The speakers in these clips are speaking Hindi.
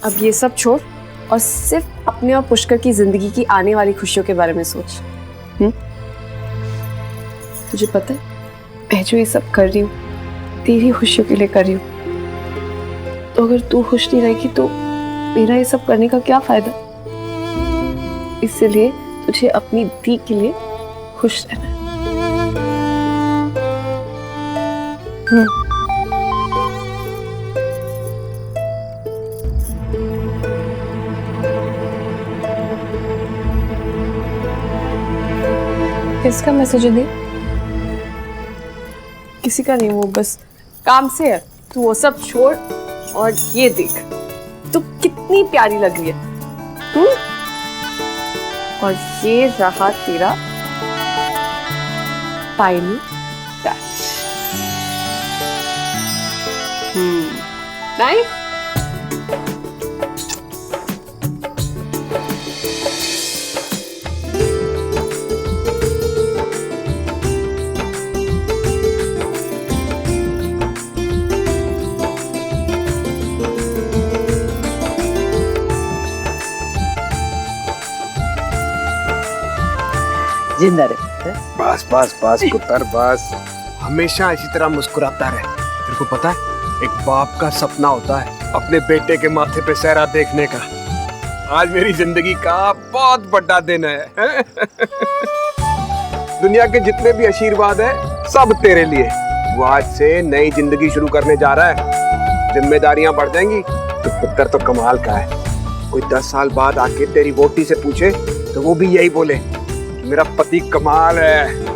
अब ये सब छोड़ और सिर्फ अपने और पुष्कर की जिंदगी की आने वाली खुशियों के बारे में सोच। तुझे पता है मैं जो ये सब कर रही हूँ तेरी खुशियों के लिए कर रही हूँ, तो अगर तू खुश नहीं रहेगी तो मेरा ये सब करने का क्या फायदा। इसलिए तुझे अपनी दी के लिए खुश रहना है। किसका मैसेज है दी? किसी का नहीं, वो बस काम से है। तू वो सब छोड़ और ये देख तू कितनी प्यारी लग रही है। और ये रहा तेरा फाइनल टच। नाइस। जिंदा रहे। बस बस बस पुत्र बस, हमेशा इसी तरह मुस्कुराता रहे। तेरे को पता है एक बाप का सपना होता है अपने बेटे के माथे पे सेहरा देखने का। आज मेरी जिंदगी का बहुत बड़ा दिन है। दुनिया के जितने भी आशीर्वाद है सब तेरे लिए। वो आज से नई जिंदगी शुरू करने जा रहा है, जिम्मेदारियां बढ़ जाएंगी। तो पुत्र तो कमाल का है, कोई 10 साल बाद आके तेरी वोटी से पूछे तो वो भी यही बोले, मेरा पति कमाल है।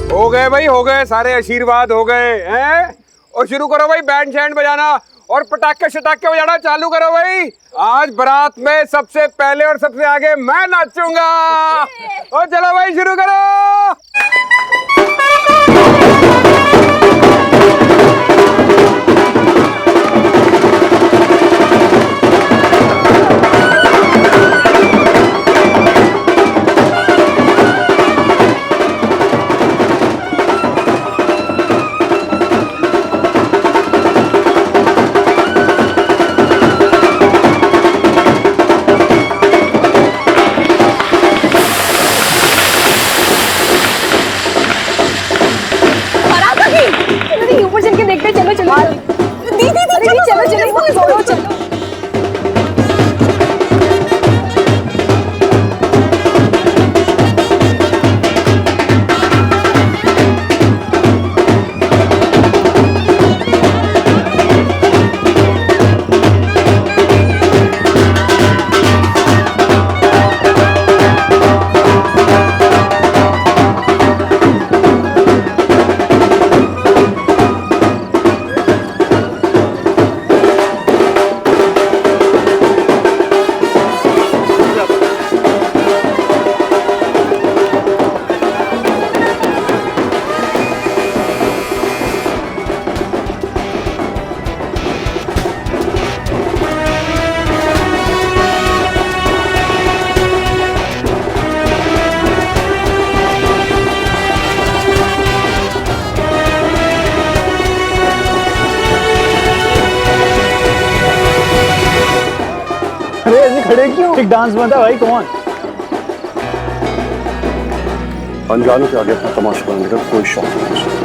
हो गए भाई, हो गए, सारे आशीर्वाद हो गए हैं। और शुरू करो भाई बैंड शैंड बजाना और पटाखे शटाखे बजाना चालू करो भाई। आज बारात में सबसे पहले और सबसे आगे मैं नाचूंगा। और चलो भाई शुरू करो। खड़े क्यों? एक डांस बनता है भाई, कौन? अनजाने के आगे अपना तमाशा करने का कोई शौक नहीं।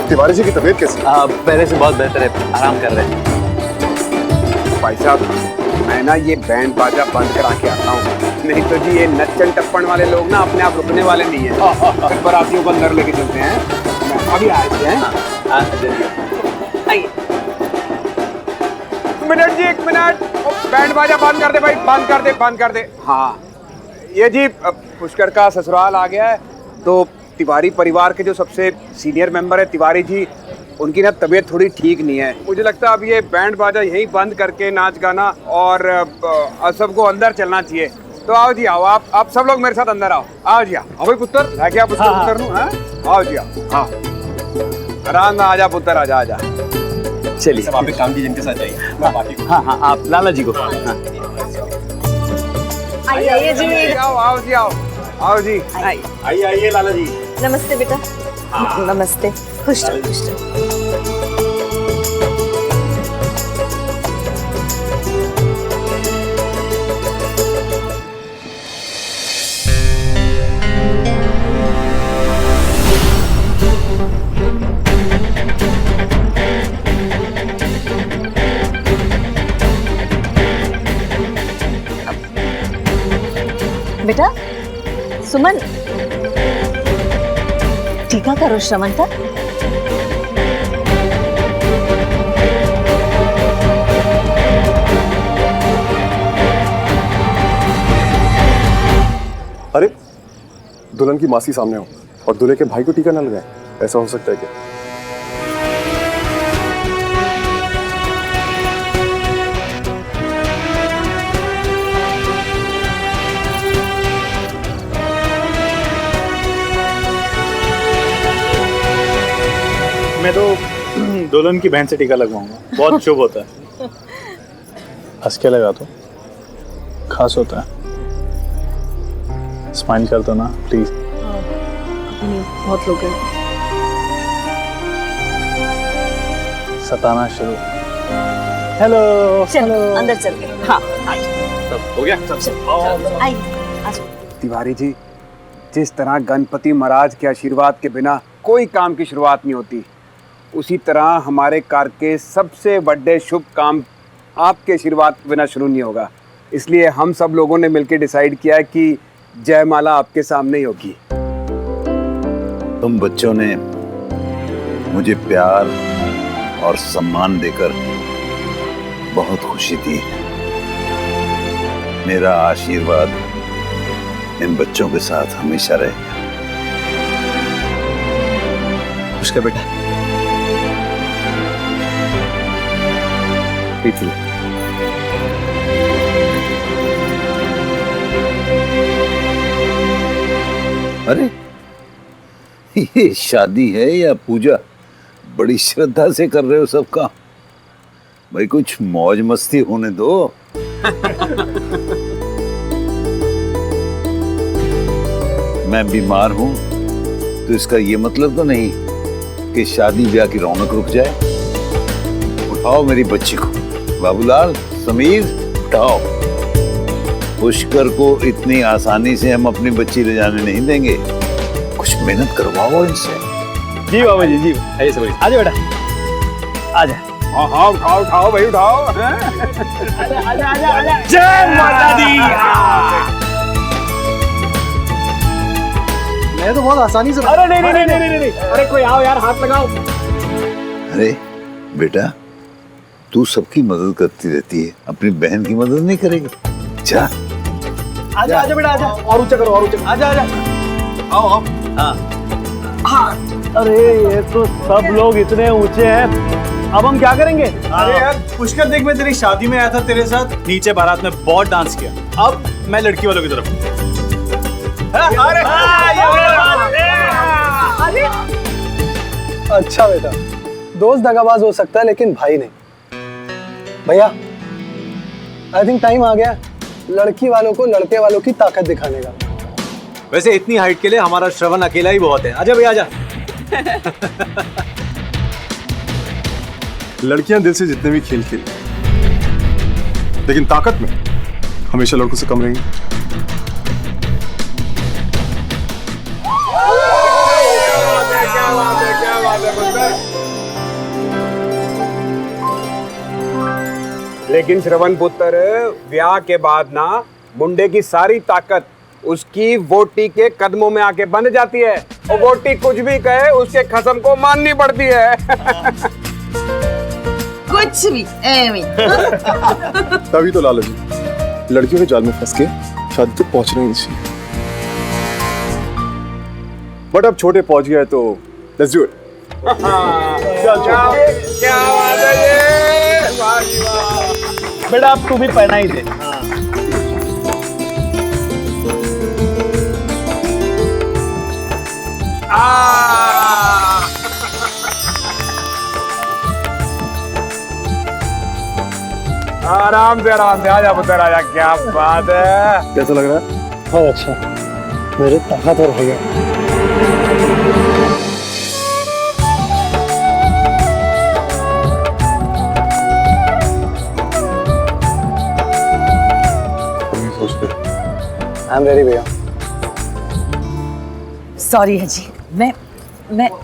तिवारी जी की तबीयत कैसी? पहले से बहुत बेहतर है, आराम कर रहे हैं। भाई साहब मैं ना ये बैंड बाजा बंद करा के आता हूँ, नहीं तो जी ये नच्चन टप्पन वाले लोग ना अपने आप रुकने वाले नहीं है। फिर बारातियों को अंदर लेके चलते हैं। अभी आए थे हैं। मिनट जी, 1 मिनट। बैंड बाजा बंद कर दे भाई, बंद कर दे, बंद कर दे। हाँ ये जी पुष्कर का ससुराल आ गया है, तो तिवारी परिवार के जो सबसे सीनियर मेंबर है तिवारी जी, उनकी ना तबीयत थोड़ी ठीक नहीं है। मुझे लगता है अब ये बैंड बाजा यहीं बंद करके नाच गाना और सबको अंदर चलना चाहिए। तो आओ जी आओ, आप सब लोग मेरे साथ अंदर आओ। आओ जी आओ भाई पुत्र, क्या आप उसको पुत्र नू? आओ जी आओ, हाँ आराम में आजा पुत्र, आजा आजा। चलिए सब आप एक काम कीजिए, इनके साथ जाइए। हाँ हाँ आप लाला जी को। आइए जी। आओ आओ जी आओ, आओ जी। आइए लाला जी। नमस्ते बेटा। नमस्ते, खुश रहो खुश रहो। बेटा सुमन, टीका करो श्रवण का। अरे दुल्हन की मासी सामने हो और दूल्हे के भाई को टीका न लगाए, ऐसा हो सकता है क्या? मैं तो दुल्हन की बहन से टीका लगवाऊंगा, बहुत शुभ होता है। हंस के लगा तो खास होता है। स्माइल कर दो ना प्लीज। बहुत लोग हैं। सताना शुरू। हेलो चलो अंदर चल के। हाँ सब हो गया। आइए आजो। तिवारी जी, जिस तरह गणपति महाराज के आशीर्वाद के बिना कोई काम की शुरुआत नहीं होती, उसी तरह हमारे कार के सबसे बड़े शुभ काम आपके आशीर्वाद के बिना शुरू नहीं होगा। इसलिए हम सब लोगों ने मिलकर डिसाइड किया है कि जयमाला आपके सामने ही होगी। तुम बच्चों ने मुझे प्यार और सम्मान देकर बहुत खुशी दी। मेरा आशीर्वाद इन बच्चों के साथ हमेशा रहेगा। उसका बेटा पीती। अरे ये शादी है या पूजा? बड़ी श्रद्धा से कर रहे हो सब काम। भाई कुछ मौज मस्ती होने दो। मैं बीमार हूं तो इसका ये मतलब तो नहीं कि शादी ब्याह की रौनक रुक जाए। उठाओ मेरी बच्ची को। बाबूलाल, समीर, उठाओ। पुष्कर को इतनी आसानी से हम अपनी बच्ची ले जाने नहीं देंगे। कुछ मेहनत करवाओ इनसे। जी बाबा जी, जी आइए सब आजा बेटा, आजा। हाँ हाँ उठाओ उठाओ भाई उठाओ। आजा आजा आजा। जय माता दी। मैं तो बहुत आसानी से। अरे नहीं नहीं नहीं नहीं, अरे कोई आओ यार, हाथ लगाओ। अरे बेटा, तू सबकी मदद करती रहती है, अपनी बहन की मदद नहीं करेगी? जा आजा आजा बेटा आजा। और ऊंचा करो, और ऊंचा। आजा आजा। आओ आओ। हाँ। अरे ये तो सब लोग इतने ऊंचे हैं, अब हम क्या करेंगे? अरे यार पुष्कर, देख मैं तेरी शादी में आया था तेरे साथ, नीचे बारात में बहुत डांस किया। अब मैं लड़की वालों की तरफ। अरे अच्छा बेटा, दोस्त दगाबाज हो सकता है लेकिन भाई नहीं। भैया आई थिंक टाइम आ गया लड़की वालों को लड़के वालों की ताकत दिखाने का। वैसे इतनी हाइट के लिए हमारा श्रवण अकेला ही बहुत है। आजा भैया आजा। लड़कियां दिल से जितने भी खेल खेल, लेकिन ताकत में हमेशा लड़कों से कम रहेंगी। क्या बात है पुत्र। लेकिन श्रवण पुत्र, ब्याह के बाद ना मुंडे की सारी ताकत उसकी वोटी के कदमों में आके बंध जाती है और वोटी कुछ भी कहे उसके कसम को माननी पड़ती है। कुछ भी तभी तो लाला जी लड़कियों के जाल में फंस के शादी तक पहुंचना ही नहीं चाहिए। बट अब छोटे पहुंच गए तो लेट्स डू इट। क्या बात है ये, वाह जी वाह। बेटा अब तू भी पहना ही दे। आराम से आजा पुत्र आजा, क्या बात है। कैसा लग रहा है? बहुत अच्छा, मेरे ताकतवर हो गया। आई एम रेडी भैया। सॉरी है जी, मैं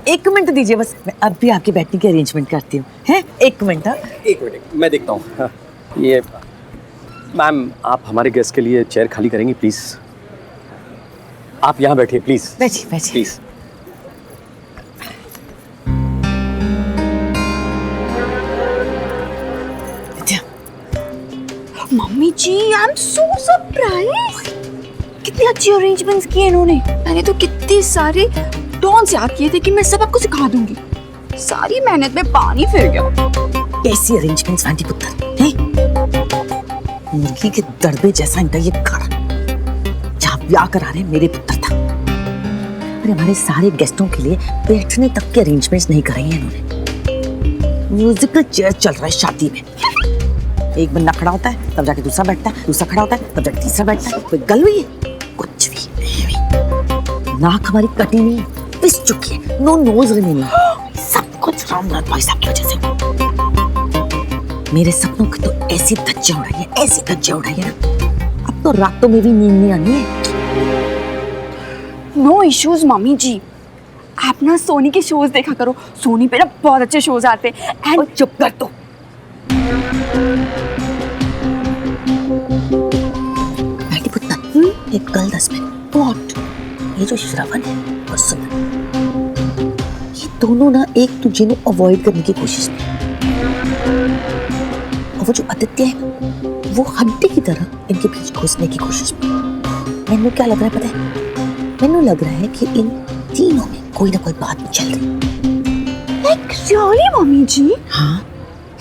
1 मिनट दीजिए बस, मैं अब भी आपके बैठने की अरेंजमेंट करती हूँ। हैं 1 मिनट। हाँ एक मिनट मैं देखता हूँ। ये मैम, आप हमारे गेस्ट के लिए चेयर खाली करेंगी प्लीज? आप यहाँ बैठिए प्लीज। बैठिए बैठिए। Please. Mummy ji, I am so surprise. कितनी अच्छी अरेंजमेंट्स किए इन्होंने। मैंने तो कितने सारे टॉन्स याद किए थे कि मैं सब आपको सिखा दूंगी। सारी मेहनत में पानी फिर गया। कैसी अरेंजमेंट्स आंटी पुत्र हैं? मुर्गी के दड़बे जैसा इनका ये घर, जहाँ ब्याह करा रहे मेरे पुत्र था। अरे हमारे सारे गेस्टों के लिए बैठने तक के अरेंजमेंट्स नहीं कराई हैं इन्होंने। म्यूजिकल चेयर चल रहा है शादी में। एक बंदा खड़ा होता है, तब जाके दूसरा बैठता है, दूसरा खड़ा होता है, तब जाके तीसरा बैठता है। कोई गल हुई है? कुछ भी नहीं। नाक हमारी कटी नहीं, पिस चुकी है। No nose remaining. सब कुछ रामनाथ भाई साहब की वजह से। मेरे सपनों की तो ऐसी धज्जियां उड़ाई है, ऐसी धज्जियां उड़ाई है ना, अब तो रातों में भी नींद नहीं आनी है। नो इश्यूज मम्मी जी। आप ना सोनी के शोज देखा करो। सोनी पे ना बहुत अच्छे शोज आते हैं। एंड चुप कर तो। बेटी पुत्र, एक गल दस में बहुत, ये जो श्रवण है और सुमन, ये दोनों ना एक दूसरे को अवॉइड करने की कोशिश में। और वो जो आदित्य है, वो हड्डी की तरह इनके बीच घुसने की कोशिश में। मैंने क्या लग रहा है पता है? मैंने लग रहा है कि इन तीनों में कोई ना कोई बात चल रही। लाइक रियली मम्मी जी? हाँ,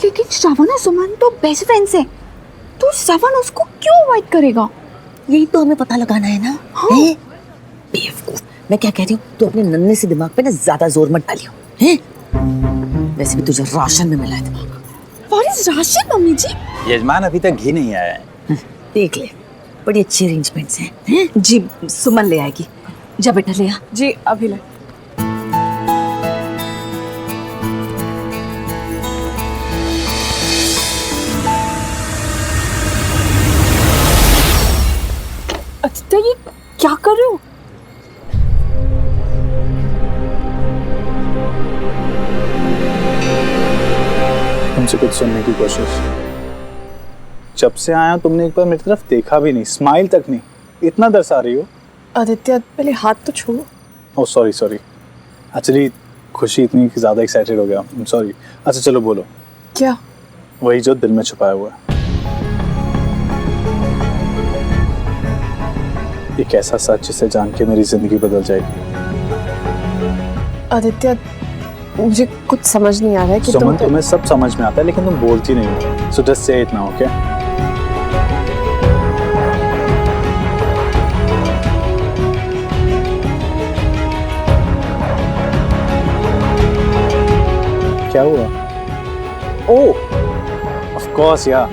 लेकिन श्रवण और सुमन तो बेस्ट फ्रेंड्स हैं। तो श्रवण उसको क्यों अवॉइड करेगा? यही तो हमें पता लगाना है ना। हाँ। हैं? बेवकूफ, मैं क्या कह रही हूँ, तू अपने नन्हे से दिमाग पे ना ज्यादा जोर मत डालियो। हैं? वैसे भी तुझे राशन में मिला है दिमाग। What is राशन मम्मी जी? यजमान अभी तक घी नहीं आया है। देख ले, बड़ी अच्छी अरेंजमेंट्स हैं। जी, सुमन ले आएगी। जा बेटा ले आ। जी अभी ले। अच्छा ये क्या कर रहे हो? तुमसे कुछ सुनने की कोशिश। जब से आया तुमने एक बार मेरी तरफ देखा भी नहीं, स्माइल तक नहीं। इतना दरसा रही हो। आदित्य पहले हाथ तो छोड़ो। ओह सॉरी सॉरी, एक्चुअली खुशी इतनी कि ज़्यादा एक्साइटेड हो गया। I am sorry. अच्छा चलो बोलो। क्या? वही जो दिल में छुपाया हुआ है। एक ऐसा सच जिसे जान के मेरी जिंदगी बदल जाएगी। आदित्य मुझे कुछ समझ नहीं आ रहा है कि सुमन, तुम्हें सब समझ में आता है लेकिन तुम बोलती नहीं हो। So just say it now, okay? क्या हुआ? ओह ऑफ कोर्स या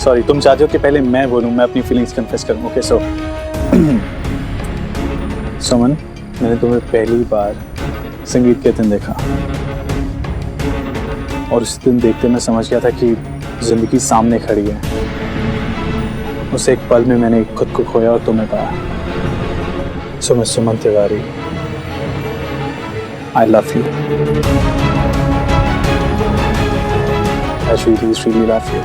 सॉरी, तुम चाहते हो कि पहले मैं बोलूं, मैं अपनी फीलिंग्स कन्फेस करूं। ओके सो सुमन, मैंने तुम्हें पहली बार संगीत के दिन देखा और उस दिन देखते मैं समझ गया था कि जिंदगी सामने खड़ी है। उस एक पल में मैंने खुद को खोया और तुम्हें पाया। सो मैं Suman Tiwari, I love you. I really love you.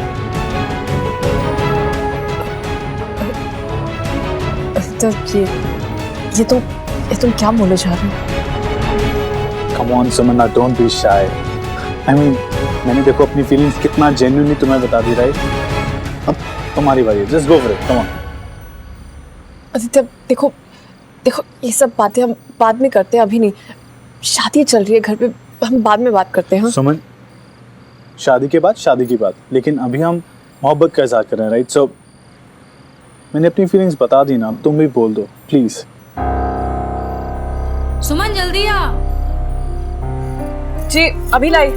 Aditya ये तुम क्या बोले जा रहे हो? Come on Suman, don't be shy. I mean, मैंने देखो अपनी फीलिंग्स कितना जेन्युइनली तुम्हें बता दी, राइट? अब तुम्हारी बारी है, just go for it, come on. Aditya देखो ये सब बातें हम बाद में करते हैं, अभी नहीं। शादी चल रही है घर पे, हम बाद में बात करते हैं। हाँ? सुमन, शादी के बाद शादी की बात, लेकिन अभी हम मोहब्बत का इजहार कर रहे हैं, राइट? सो मैंने अपनी फीलिंग्स बता दी ना, अब तुम भी बोल दो प्लीज। सुमन जल्दी आ। जी अभी लाई।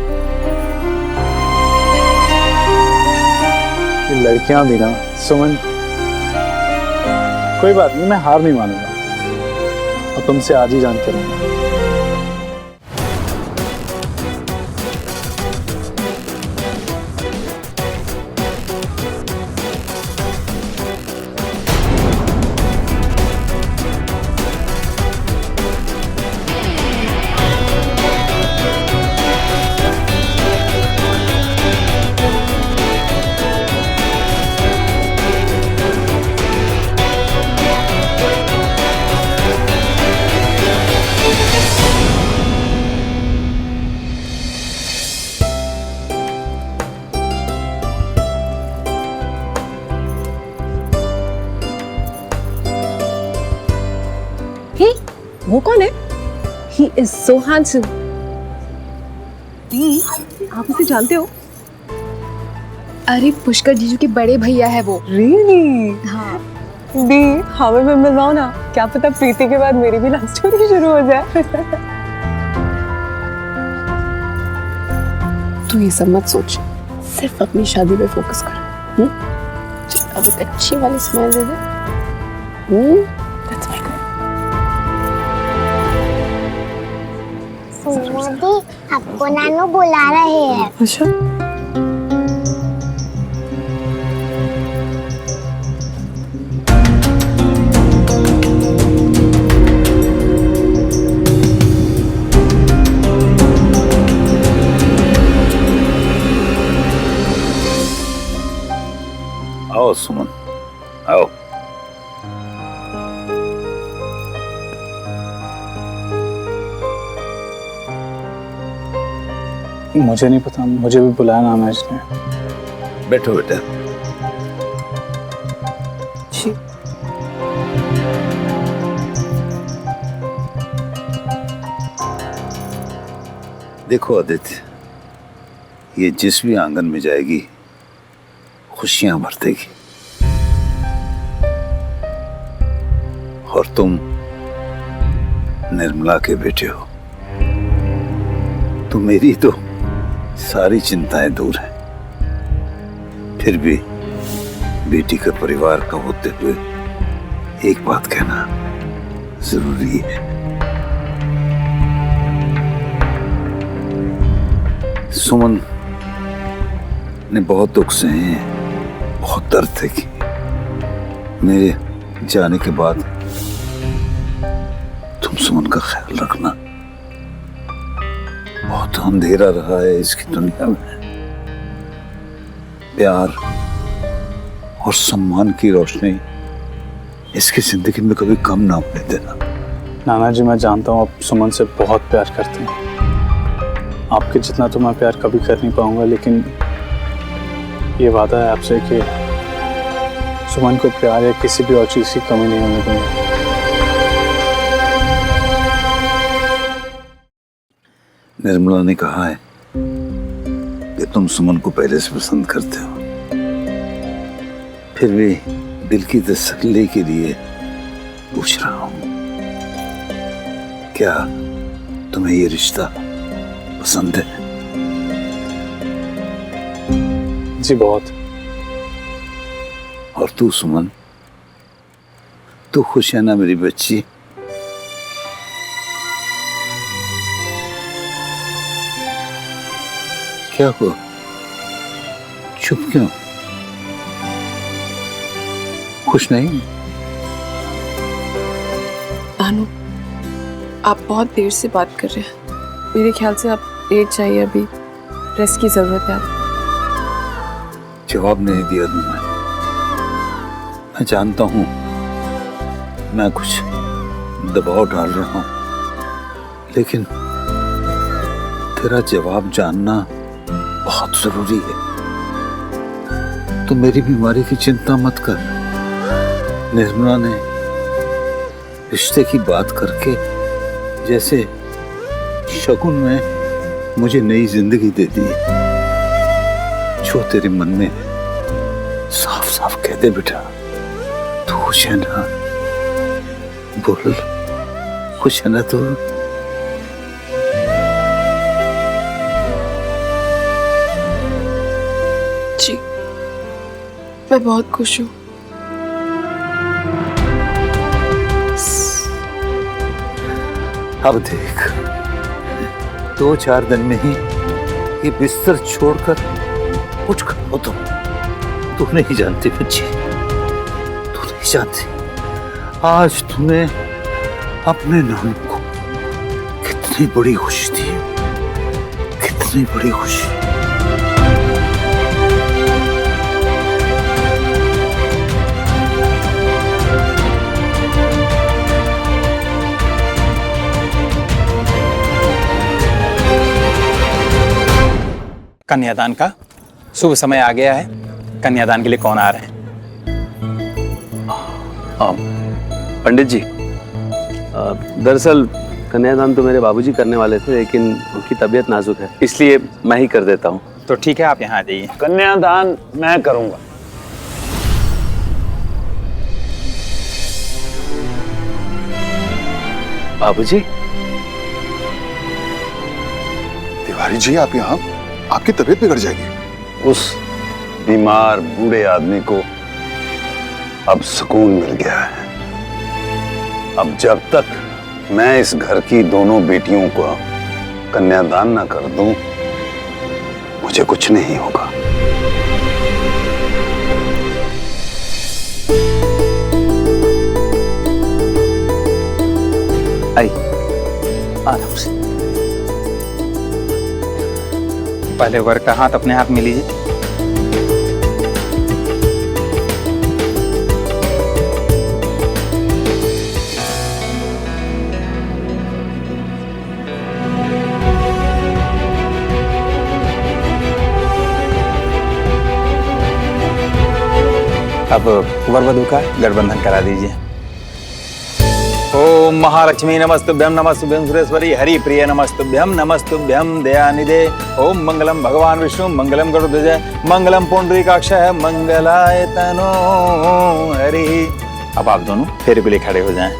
ये लड़कियां भी ना सुमन, कोई बात नहीं, मैं हार नहीं मानूंगा और तुमसे आज ही जान के रहूंगा। वो कौन है? He is so handsome. आप उसे जानते हो? अरे पुष्कर जीजू के बड़े भैया है वो। Really? हाँ। दी हमें में मिलवाओ ना, क्या पता प्रीति के बाद मेरी भी लव स्टोरी शुरू हो जाए। तू ये सब मत सोच, सिर्फ अपनी शादी पे फोकस कर। चल अब एक अच्छी वाली smile they they. That's my girl. Modi आपको नानू बुला रहे हैं। अच्छा। आओ सुमन, आओ। मुझे नहीं पता, मुझे भी बुलाया नाम है इसने। बैठो बेटा। जी। देखो आदित्य, ये जिस भी आंगन में जाएगी खुशियां भर देगी, और तुम निर्मला के बेटे हो, तो मेरी तो सारी चिंताएं दूर हैं। फिर भी बेटी का परिवार का होते हुए एक बात कहना जरूरी है। सुमन ने बहुत दुख सहे हैं, बहुत दर्द है कि मेरे जाने के बाद तुम सुमन का ख्याल रखना। बहुत अंधेरा रहा है इसकी दुनिया में, प्यार और सम्मान की रोशनी इसकी जिंदगी में कभी कम ना होने देना। नाना जी, मैं जानता हूँ आप सुमन से बहुत प्यार करते हैं, आपके जितना तो मैं प्यार कभी कर नहीं पाऊंगा, लेकिन ये वादा है आपसे कि सुमन को प्यार या किसी भी और चीज की कमी नहीं होने दूंगा। निर्मला ने कहा है कि तुम सुमन को पहले से पसंद करते हो, फिर भी दिल की तसल्ली के लिए पूछ रहा हूं, क्या तुम्हें ये रिश्ता पसंद है? जी बहुत। और तू सुमन, तू खुश है ना मेरी बच्ची? क्या हुआ, चुप क्यों? खुश नहीं? भानु, आप बहुत देर से बात कर रहे हैं, मेरे ख्याल से आप लेट चाहिए, अभी रेस्ट की जरूरत है। जवाब नहीं दिया तुमने। मैं जानता हूं मैं कुछ दबाव डाल रहा हूं, लेकिन तेरा जवाब जानना बहुत जरूरी है। तो मेरी बीमारी की चिंता मत कर। निर्मला ने रिश्ते की बात करके जैसे शगुन में मुझे नई जिंदगी दे दी। जो तेरे मन में साफ साफ कह दे बेटा, तू खुश है ना? बोल, खुश है ना तू? जी, मैं बहुत खुश हूँ। अब देख, 2-4 दिन में ही ये बिस्तर छोड़कर उठ खड़ो। तू नहीं जानती बच्ची, तू नहीं जानती आज तूने अपने नाम को कितनी बड़ी खुशी दी, कितनी बड़ी खुशी। कन्यादान का शुभ समय आ गया है। कन्यादान के लिए कौन आ रहे हैं? पंडित जी, दरअसल कन्यादान तो मेरे बाबूजी करने वाले थे, लेकिन उनकी तबीयत नाजुक है, इसलिए मैं ही कर देता हूँ। तो ठीक है, आप यहाँ आ जाइए। कन्यादान मैं करूंगा। बाबूजी। तिवारी जी, आप यहाँ? आपकी तबीयत बिगड़ जाएगी। उस बीमार बूढ़े आदमी को अब सुकून मिल गया है। अब जब तक मैं इस घर की दोनों बेटियों को कन्यादान ना कर दूं, मुझे कुछ नहीं होगा। आई, आराम से। पहले वर का हाथ अपने हाथ में लीजिए। अब वर वधू का गठबंधन करा दीजिए। ओम महालक्ष्मी नमस्तुभ्यम, नमस्तुभ्यम सुरेश्वरी, हरि प्रिय नमस्तुभ्यम, नमस्तुभ्यम दयानिधे। ओम मंगलम भगवान विष्णु, मंगलम गरुड़ध्वज, मंगलम पुंडरीकाक्षः, मंगलाय तनो हरि। अब आप दोनों फेरे के लिए खड़े हो जाएं।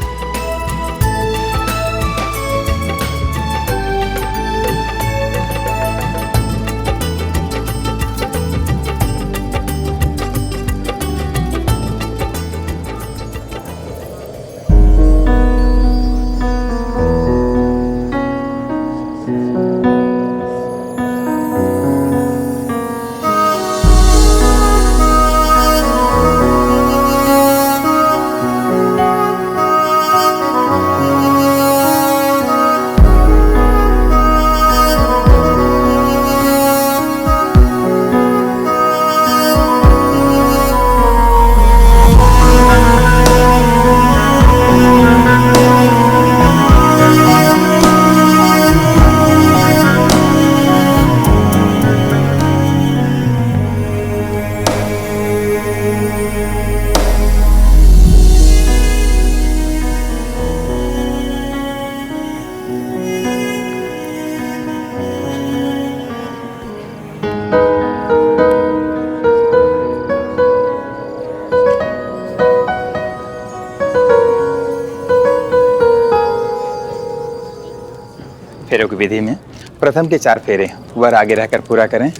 फेरों की विधि में प्रथम के 4 फेरे वर आगे रहकर पूरा करें,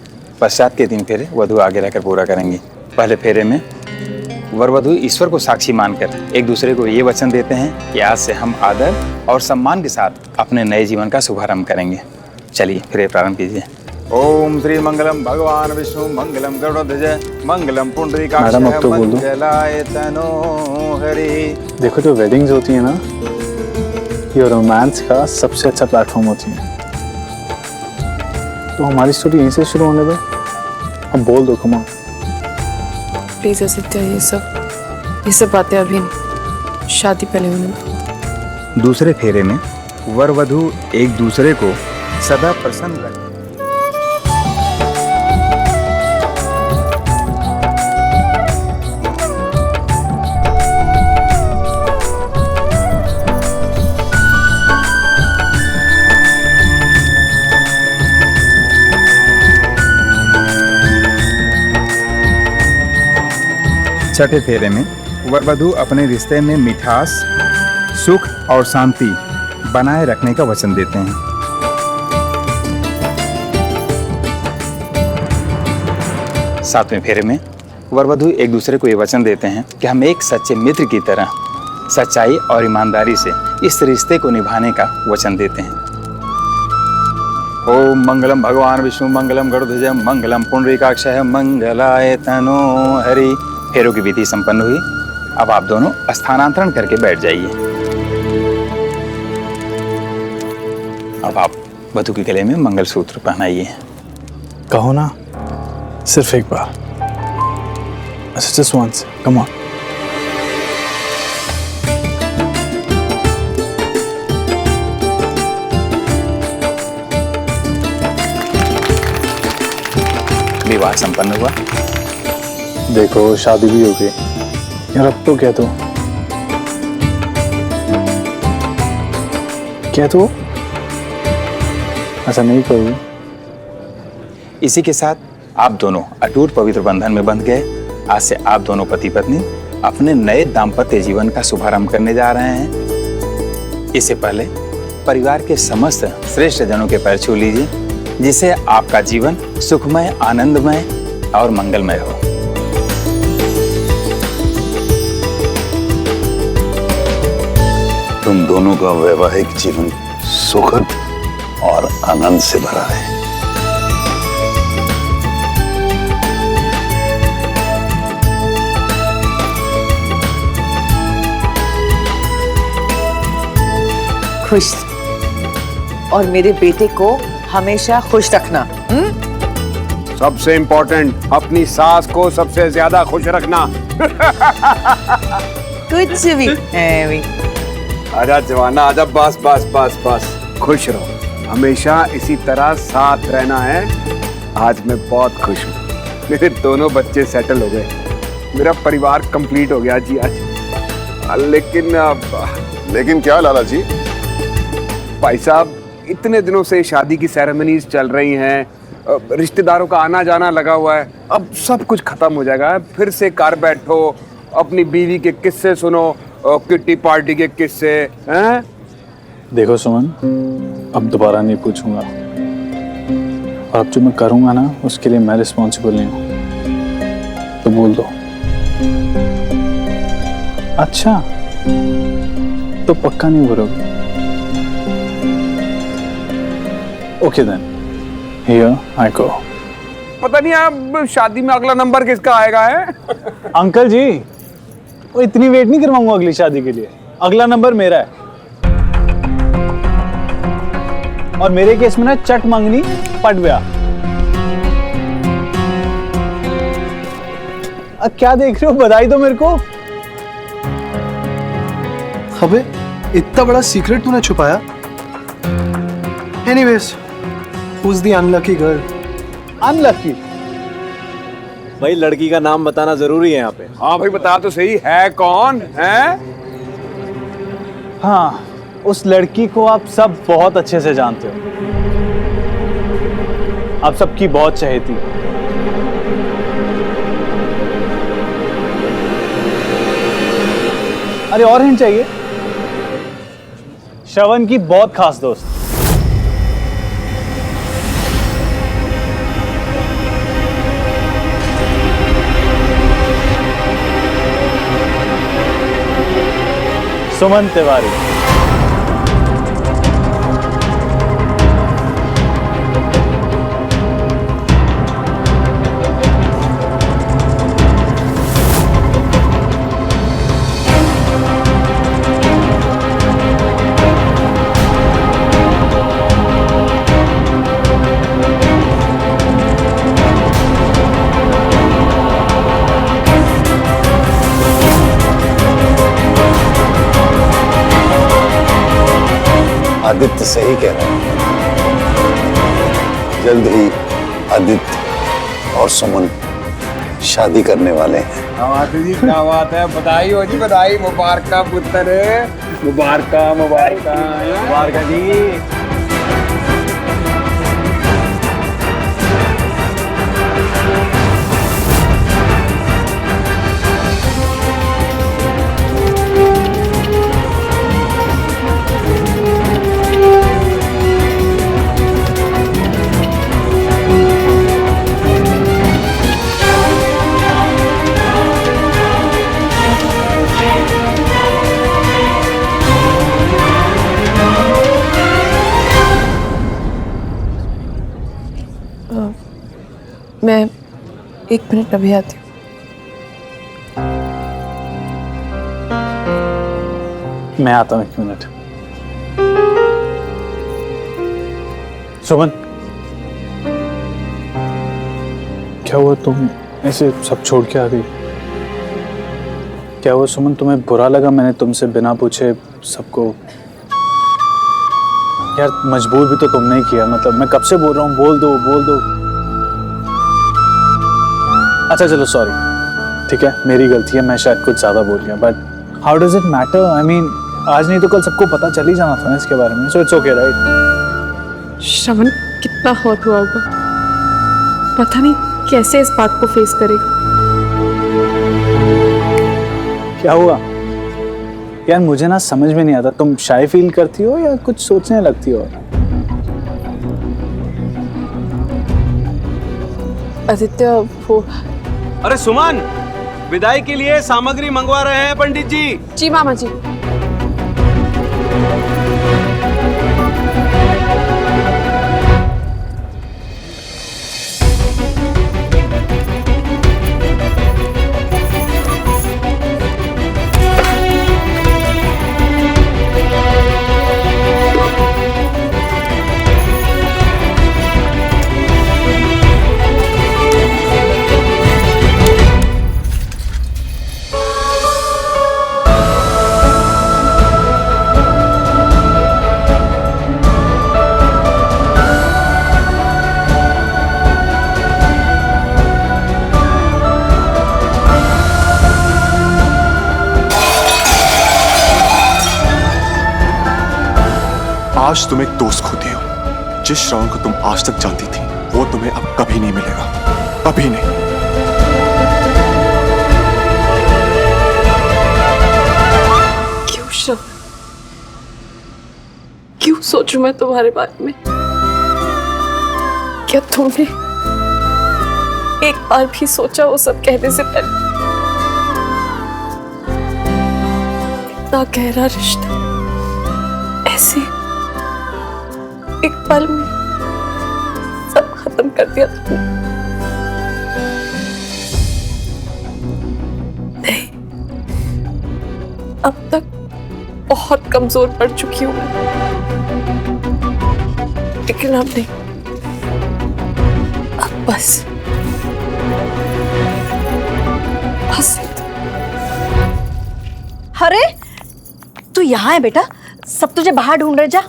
पश्चात के 3 फेरे वधू आगे रहकर पूरा करेंगी। पहले फेरे में वर वधू ईश्वर को साक्षी मानकर एक दूसरे को ये वचन देते हैं कि आज से हम आदर और सम्मान के साथ अपने नए जीवन का शुभारंभ करेंगे। चलिए फेरे प्रारंभ कीजिए। ओम श्री मंगलम भगवान विष्णु, मंगलम गरुड़ध्वज, मंगलम पुंडरीकाक्षः, मंगलाय तनो हरि। देखो, जो वेडिंग्स होती है ना, ये रोमांस का सबसे अच्छा प्लेटफॉर्म होती है। तो हमारी स्टोरी यहीं से शुरू होने दो। अब बोल दो, कमा। प्लीज आदित्य, ये सब बातें अभी नहीं, शादी पहले होने दो। दूसरे फेरे में वर वधू एक दूसरे को सदा प्रसन्न रखें। छठे फेरे में वर वधु अपने रिश्ते में मिठास, सुख और शांति बनाए रखने का वचन देते हैं। सातवें फेरे में वर वधु एक दूसरे को ये वचन देते हैं कि हम एक सच्चे मित्र की तरह सच्चाई और ईमानदारी से इस रिश्ते को निभाने का वचन देते हैं। ओम मंगलम भगवान विष्णु मंगलम गरुड़ध्वज मंगलम पुंडरीकाक्षः मंगलाय तनो हरि। फेरों की विधि संपन्न हुई। अब आप दोनों स्थानांतरण करके बैठ जाइए। अब आप वधु के गले में मंगलसूत्र पहनाइए। कहो ना, सिर्फ एक बार। अच्छा, जस्ट वंस, कम ऑन। विवाह संपन्न हुआ। देखो, शादी भी हो गई यार, अब तो क्या तो ऐसा नहीं करोगे? इसी के साथ आप दोनों अटूट पवित्र बंधन में बंध गए। आज से आप दोनों पति पत्नी अपने नए दाम्पत्य जीवन का शुभारंभ करने जा रहे हैं। इससे पहले परिवार के समस्त श्रेष्ठ जनों के पैर छू लीजिए, जिससे आपका जीवन सुखमय, आनंदमय और मंगलमय हो। तुम दोनों का वैवाहिक जीवन सुखद और आनंद से भरा है। खुश, और मेरे बेटे को हमेशा खुश रखना। सबसे इम्पोर्टेंट, अपनी सास को सबसे ज्यादा खुश रखना। कुछ भी आजा जवाना, आजा, बस बस बस बस, खुश रहो, हमेशा इसी तरह साथ रहना है। आज मैं बहुत खुश हूँ, मेरे दोनों बच्चे सेटल हो गए, मेरा परिवार कंप्लीट हो गया जी आज। लेकिन क्या लाला जी? भाई साहब, इतने दिनों से शादी की सेरेमनीज चल रही हैं, रिश्तेदारों का आना जाना लगा हुआ है, अब सब कुछ खत्म हो जाएगा। फिर से घर बैठो, अपनी बीवी के किस्से सुनो, किट्टी पार्टी के किस्से हैं। देखो सुमन, अब दोबारा नहीं पूछूंगा, और अब जो मैं करूंगा ना, उसके लिए मैं रिस्पॉन्सिबल नहीं हूं, तो बोल दो। अच्छा, तो पक्का नहीं बोलोगे? ओके देन, हियर आई गो। पता नहीं अब शादी में अगला नंबर किसका आएगा है। अंकल जी, वो इतनी वेट नहीं करवाऊंगा अगली शादी के लिए, अगला नंबर मेरा है। और मेरे केस में ना चट मंगनी पट गया। क्या देख रहे हो, बधाई दो मेरे को। अबे, इतना बड़ा सीक्रेट तूने छुपाया। Anyways, who's the unlucky girl? Unlucky? भाई, लड़की का नाम बताना जरूरी है यहाँ पे। हाँ भाई, बता तो सही, है कौन है? हाँ, उस लड़की को आप सब बहुत अच्छे से जानते हो, आप सबकी बहुत चहेती हो। अरे और हिंट चाहिए? श्रवण की बहुत खास दोस्त। सुमन तिवारी। आदित्य सही कह रहा है, जल्द ही आदित्य और सुमन शादी करने वाले हैं। जी, क्या बात है, बधाई हो जी, बधाई, मुबारक पुत्र, मुबारक मुबारक मुबारक जी। मैं 1 मिनट अभी आती हूँ। मैं आता हूँ 1 मिनट। सुमन, क्या हुआ, तुम ऐसे सब छोड़ के आ गई? क्या हुआ सुमन, तुम्हें बुरा लगा मैंने तुमसे बिना पूछे सबको? यार मजबूर भी तो तुमने ही किया, मतलब मैं कब से बोल रहा हूँ बोल दो बोल दो। अच्छा चलो सॉरी, ठीक है मेरी गलती है, मैं शायद कुछ ज्यादा बोल गया, but how does it matter? I mean आज नहीं तो कल सबको पता चल ही जाना था ना इसके बारे में, सो इट्स ओके राइट? श्रवण कितना हर्ट हुआ होगा, पता नहीं कैसे इस बात को फेस करेगा। क्या हुआ यार, मुझे ना समझ में नहीं आता, तुम शाय फील करती हो या कुछ सोचने लगती हो? आदित्य वो, अरे सुमन, विदाई के लिए सामग्री मंगवा रहे हैं पंडित जी। जी मामा जी। आज तुम एक दोस्त खोती हो। जिस श्रवण को तुम आज तक जानती थी वो तुम्हें अब कभी नहीं मिलेगा, कभी नहीं। क्यों श्रवण, क्यों सोचूं मैं तुम्हारे बारे में? क्या तुमने एक बार भी सोचा वो सब कहने से पहले? इतना गहरा रिश्ता ऐसे एक पल में सब खत्म कर दिया तुमने। नहीं, अब तक बहुत कमजोर पड़ चुकी हूं मैं, लेकिन अब नहीं, अब बस अरे तू यहाँ है बेटा, सब तुझे बाहर ढूंढ रहे। जा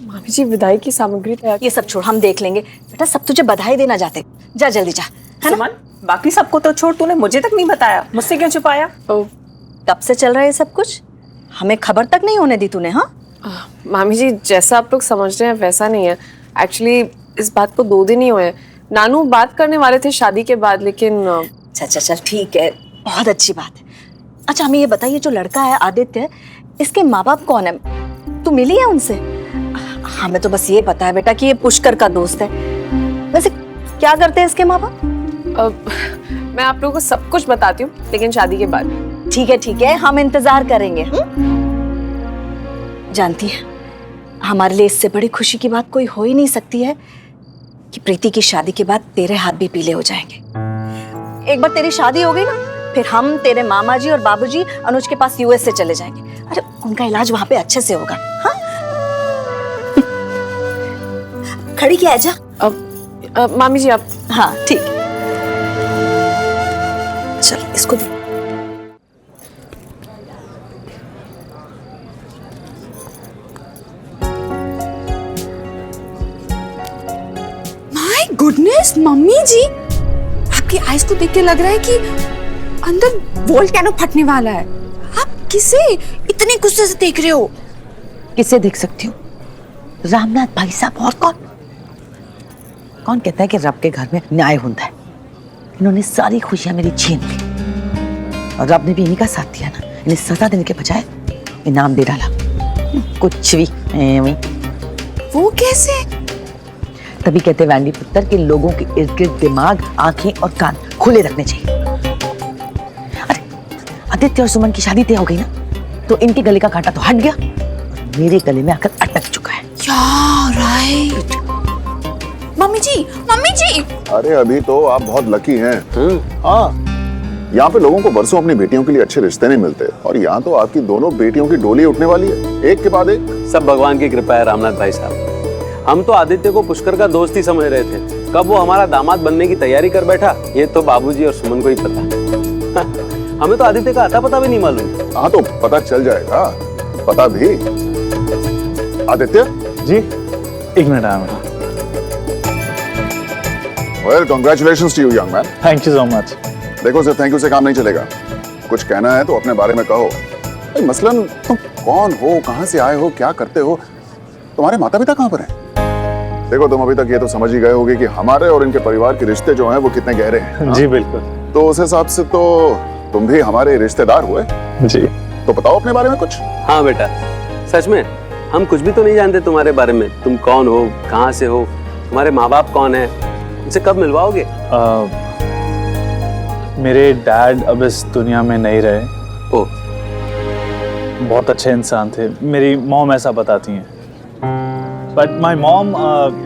मामी जी, विदाई की सामग्री तैयार। ये सब छोड़, हम देख लेंगे। बेटा सब तुझे बधाई देना चाहते, जा जल्दी जा, है ना? सुमन, बाकी सबको तो छोड़, तूने मुझे तक नहीं बताया, मुझसे क्यों छुपाया? कब से चल रहा है सब कुछ, हमें खबर तक नहीं होने दी तूने। हाँ मामी जी, जैसा आप लोग समझ रहे हैं वैसा नहीं है। एक्चुअली इस बात को 2 दिन ही हुए हैं। नानू बात करने वाले थे शादी के बाद, लेकिन अच्छा चल ठीक है, बहुत अच्छी बात है। अच्छा हमें ये बताइए, जो लड़का है आदित्य, इसके माँ बाप कौन है? तू मिली है उनसे? हमें तो बस ये पता है बेटा कि ये पुष्कर का दोस्त है। वैसे क्या करते हैं इसके माँ बाप? मैं आप लोगों को सब कुछ बताती हूँ, लेकिन शादी के बाद। ठीक है, हम इंतजार करेंगे। जानती है, हमारे लिए इससे बड़ी खुशी की बात कोई हो ही नहीं सकती है कि प्रीति की शादी के बाद तेरे हाथ भी पीले हो जाएंगे। एक बार तेरी शादी हो गई ना, फिर हम, तेरे मामा जी और बाबूजी अनुज के पास यूएस से चले जाएंगे। अरे उनका इलाज वहां पे अच्छे से होगा। हाँ खड़ी क्या है, जा। मामी जी आप। हाँ ठीक, चल इसको दे। माय गुडनेस मम्मी जी, आपकी आईज को देख के लग रहा है कि अंदर वोल्केनो फटने वाला है। आप किसे इतने गुस्से से देख रहे हो? किसे देख सकती हूँ? रामनाथ भाई साहब, और कौन? कौन कहता है कि रब के घर में न्याय होता है? इन्होंने सारी खुशियां मेरी छीन ली, और रब ने भी इन्हीं का साथ दिया ना। इन्हें सजा देने के बजाय इनाम दे डाला। कुछ भी वो कैसे? तभी कहते वैंडी पुत्र के लोगों के इर्द गिर्द दिमाग, आंखें और कान खुले रखने चाहिए। अरे आदित्य और सुमन की शादी तय हो गई ना, तो इनके गले का कांटा तो हट गया, और मेरे गले में आकर अटक चुका है। यार राइट, मम्मी जी। अरे अभी तो आप बहुत लकी हैं। हाँ, यहाँ पे लोगों को बरसों अपनी बेटियों के लिए अच्छे रिश्ते नहीं मिलते, और यहाँ तो आपकी दोनों बेटियों की डोली उठने वाली है, एक के बाद एक। सब भगवान की कृपा है रामनाथ भाई साहब। हम तो आदित्य को पुष्कर का दोस्त ही समझ रहे थे, कब वो हमारा दामाद बनने की तैयारी कर बैठा ये तो बाबूजी और सुमन को ही पता। हमें तो आदित्य का अता पता भी नहीं मालूम। हाँ तो पता चल जाएगा, पता भी। आदित्य जी, एक मिनट आया। Well, congratulations to you young man. Thank you so much. देखो सिर्फ थैंक यू से काम नहीं चलेगा, कुछ कहना है तो अपने बारे में कहो। भाई मसलन तुम कौन हो, कहाँ से आए हो, क्या करते हो, तुम्हारे माता पिता कहाँ पर हैं? देखो तुम अभी तक ये तो समझ ही गए होगे कि हमारे और इनके परिवार के रिश्ते जो हैं वो कितने गहरे हैं। जी बिल्कुल। तो उस हिसाब से तो तुम भी हमारे रिश्तेदार हुए। जी। तो बताओ अपने बारे में कुछ। हाँ बेटा, सच में हम कुछ भी तो नहीं जानते तुम्हारे बारे में। तुम कौन हो, कहाँ से हो, तुम्हारे माँ बाप कौन है, उनसे कब मिलवाओगे? मेरे डैड अब इस दुनिया में नहीं रहे। ओह, बहुत अच्छे इंसान थे, मेरी मॉम ऐसा बताती हैं। But my mom,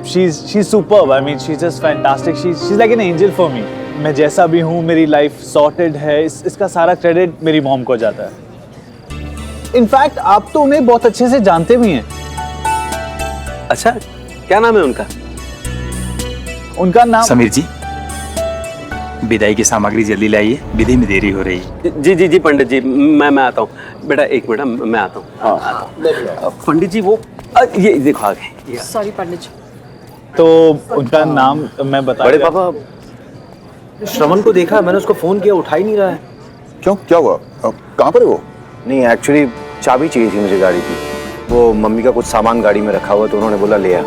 she's superb. I mean, she's just fantastic. She's like an angel for me. मैं जैसा भी हूँ, मेरी लाइफ सॉर्टेड है। इसका सारा क्रेडिट मेरी मॉम को जाता है। इनफैक्ट आप तो उन्हें बहुत अच्छे से जानते भी हैं। अच्छा, क्या नाम है उनका? उनका नाम समीर जी, विदाई की सामग्री जल्दी लाइए, विधि में देरी हो रही है। जी जी जी पंडित जी, मैं आता हूँ। बेटा एक मिनट, मैं आता हूँ। पंडित जी वो ये देखो आ गए। सॉरी पंडित जी। तो उनका नाम मैं बता। बड़े पापा, श्रवण को देखा, मैंने उसको फोन किया, उठा ही नहीं रहा है। क्यों, क्या हुआ? कहाँ पर है वो? नहीं, एक्चुअली चाबी चाहिए थी मुझे गाड़ी की। वो मम्मी का कुछ सामान गाड़ी में रखा हुआ तो उन्होंने बोला ले आ।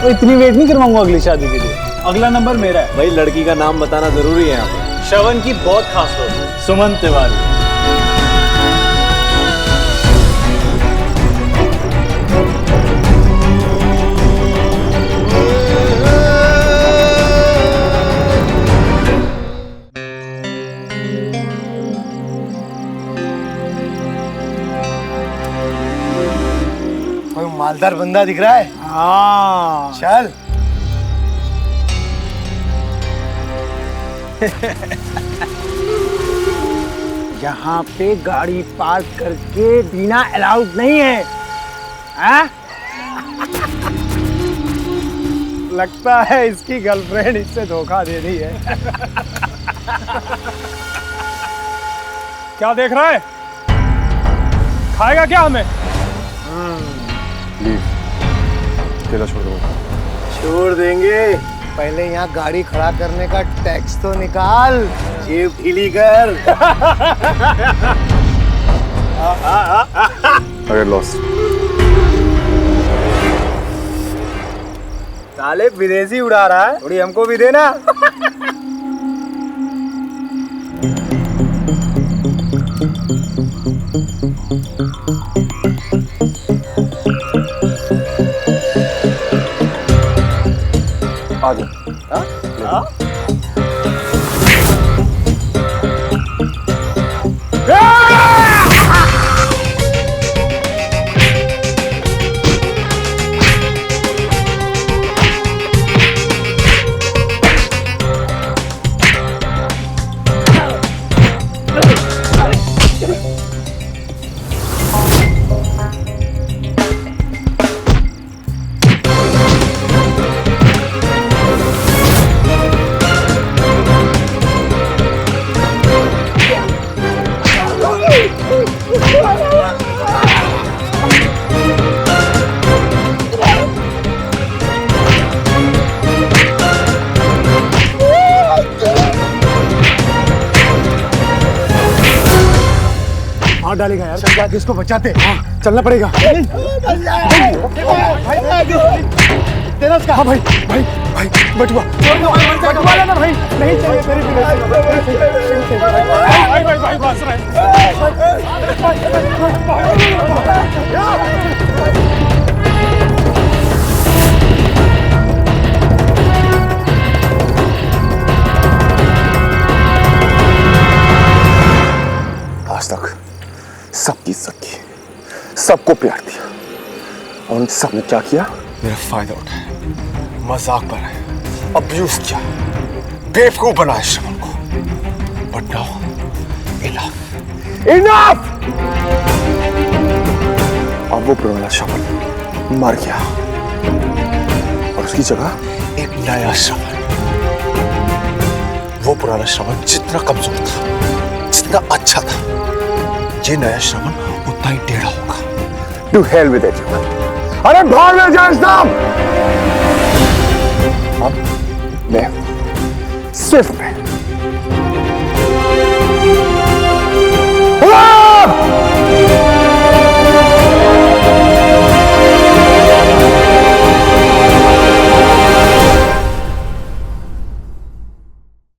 इतनी वेट नहीं करवाऊंगा अगली शादी के लिए। अगला नंबर मेरा है। भाई लड़की का नाम बताना जरूरी है यहाँ पे। श्रवण की बहुत खास दोस्त सुमन तिवारी। कोई मालदार बंदा दिख रहा है? हाँ चल। यहाँ पे गाड़ी पार्क करके बिना अलाउड नहीं है। हाँ? लगता है इसकी गर्लफ्रेंड इससे धोखा दे रही है। क्या देख रहा है? खाएगा क्या हमें? अकेला छोड़ दो। छोड़ देंगे, पहले यहाँ गाड़ी खड़ा करने का टैक्स तो निकाल, जेब ढीली कर। अरे लॉस। साले विदेशी उड़ा रहा है, थोड़ी हमको भी देना। आगे। मार डालेगा यार। चल जाके इसको बचाते। हाँ, चलना पड़ेगा। तेरा हाँ भाई भाई भाई बटुआ बटुआ लेना भाई। नहीं चाहिए तेरे भाई भाई भाई बस आज तक सबकी इज्जत की, सबको प्यार दिया, और उन सबने क्या किया? मेरा फायदा उठाया, मजाक बनाया, अब्यूज किया, बेवकूफ बनाया श्रवण को। But now enough enough. अब वो पुराना श्रवण मर गया और उसकी जगह एक नया श्रवण। वो पुराना श्रवण जितना कमजोर था, जितना अच्छा था, ये नया श्रवण उतना ही टेढ़ा होगा। To hell with it, अरे भाग ले जाए साहब। अब मैं सिर्फ